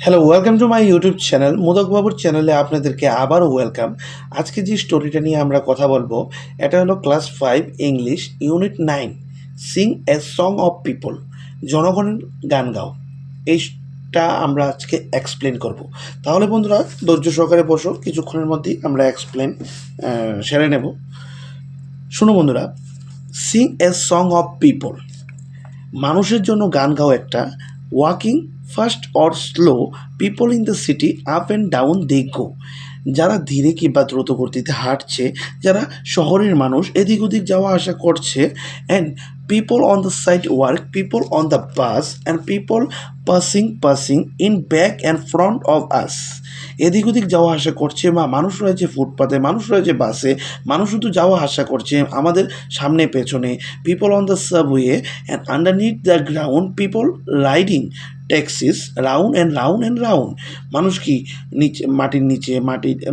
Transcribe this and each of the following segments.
Hello, welcome to my YouTube channel. Modak বাবুর চ্যানেলে আপনাদেরকে আবারও ওয়েলকাম। আজকে যে স্টোরিটা নিয়ে আমরা কথা বলবো, এটা হলো class 5 English unit 9, Singh a song of people. জনগণের গান গাও। এইটা আমরা আজকে এক্সপ্লেন করব। তাহলে বন্ধুরা ধৈর্য সহকারে বসো, কিছুক্ষণের মধ্যেই আমরা এক্সপ্লেন সেরে নেব। শুনো বন্ধুরা, sing a song of people, মানুষের জন্য গান গাও একটা। Walking fast or slow, people in the city up and down they go. যারা ধীরে কিংবা দ্রুত গতিতে হাঁটছে, যারা শহরের মানুষ এদিক ওদিক যাওয়া আসা করছে। And people on the side work, people on the bus and people passing in back and front of us. এদিক ওদিক যাওয়া আসা করছে, বা মানুষ রয়েছে ফুটপাতে, মানুষ রয়েছে বাসে, মানুষ শুধু যাওয়া আসা করছে আমাদের সামনে পেছনে। People on the subway and underneath the ground, people riding taxis round and round and round. মানুষ কি নিচে, মাটির নিচে,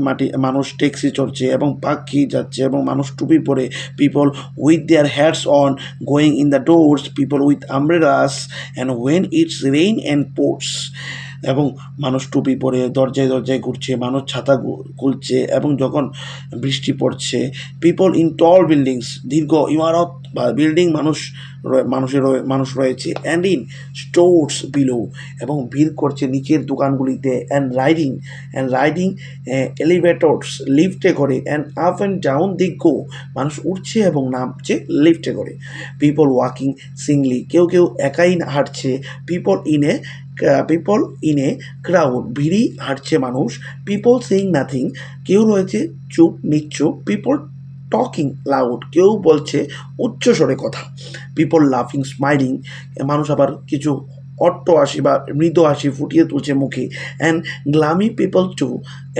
মাটি মানুষ ট্যাক্সি চড়ছে এবং পাখি যাচ্ছে, এবং মানুষ টুপি পরে। People with their hats on going in the doors, people with umbrellas and when it's rain and pours. এবং মানুষ টুপি পরে দরজায় দরজায় ঘুরছে, মানুষ ছাতা খুলছে এবং যখন বৃষ্টি পড়ছে। পিপল ইন টল বিল্ডিংস, দীর্ঘ ইমারত বা বিল্ডিং মানুষ রয়েছে। অ্যান্ড ইন স্টোরস বিলো, এবং ভিড় করছে নিচের দোকানগুলিতে। অ্যান্ড রাইডিং এলিভেটরস, লিফটে করে। And up and down they go, মানুষ উঠছে এবং নামছে লিফটে করে। পিপল ওয়াকিং সিংলি, কেউ কেউ একাই হাঁটছে। পিপল ইন এ ক্রাউড, ভিড়ি হাঁটছে মানুষ। পিপল সেইং নাথিং, কেউ রয়েছে চুপ নিচ্ছুপ। পিপল টকিং লাউড, কেউ বলছে উচ্চ স্বরে কথা। পিপল লাফিং স্মাইলিং, মানুষ আবার কিছু অট্ট হাসি বা মৃদু হাসি ফুটিয়ে তুলছে মুখে। অ্যান্ড গ্লামি পিপল টু,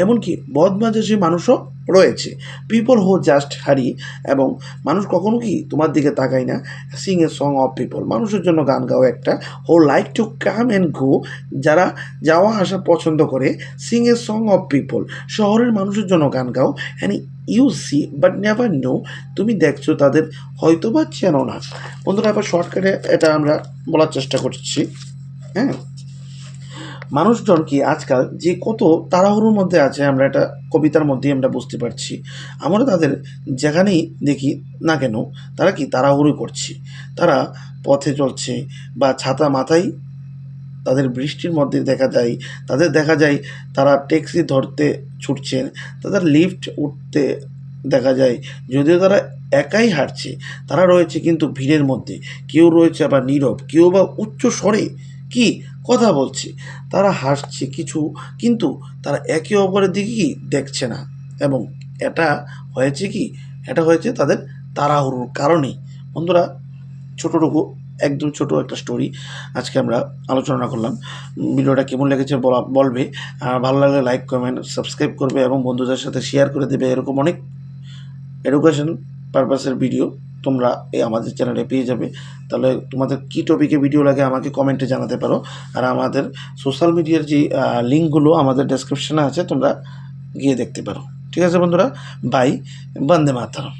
এমনকি বদমাজাসী মানুষও রয়েছে। পিপল হো জাস্ট হারি, এবং মানুষ কখনো কি তোমার দিকে তাকায় না। Sing a song of people, মানুষের জন্য গান গাও একটা। Who like to come and go, যারা যাওয়া আসা পছন্দ করে। Sing a song of people, শহরের মানুষের জন্য গান গাও। And you see but never know, তুমি দেখছো তাদের হয়তো বা চেনো না। বন্ধুরা এবার শর্টকাটে এটা আমরা বলার চেষ্টা করছি। হ্যাঁ, মানুষজন কি আজকাল যে কত তাড়াহুড়োর মধ্যে আছে, আমরা এটা কবিতার মধ্যেই আমরা বুঝতে পারছি। আমরা তাদের যেখানেই দেখি না কেন, তারা কি তাড়াহুড়ো করছে, তারা পথে চলছে বা ছাতা মাথায়। তাদের বৃষ্টির মধ্যে দেখা যায় তারা ট্যাক্সি ধরতে ছুটছেন, তাদের লিফট উঠতে দেখা যায়। যদিও তারা একাই হাঁটছে, তারা রয়েছে কিন্তু ভিড়ের মধ্যে। কেউ রয়েছে আবার নীরব, কেউ বা উচ্চ স্বরে কি কথা বলছে। তারা হাসছে কিছু, কিন্তু তারা একে অপরের দিকে কি দেখছে না। এবং এটা এটা হয়েছে তাদের তাড়াহুড়োর কারণেই। বন্ধুরা, ছোটোটুকু একদম ছোট একটা স্টোরি আজকে আমরা আলোচনা করলাম। ভিডিওটা কেমন লেগেছে বলবে। ভালো লাগলে লাইক, কমেন্ট, সাবস্ক্রাইব করবে এবং বন্ধুদের সাথে শেয়ার করে দেবে। এরকম অনেক এডুকেশন পারপাসের ভিডিও তোমরা আমাদের চ্যানেলে পেয়ে যাবে। তাহলে তোমাদের কী টপিকে ভিডিও লাগে আমাকে কমেন্টে জানাতে পারো। আর আমাদের সোশ্যাল মিডিয়ার যে লিঙ্কগুলো আমাদের ডেসক্রিপশনে আছে, তোমরা গিয়ে দেখতে পারো। ঠিক আছে বন্ধুরা, বাই, বন্দে মাতরম।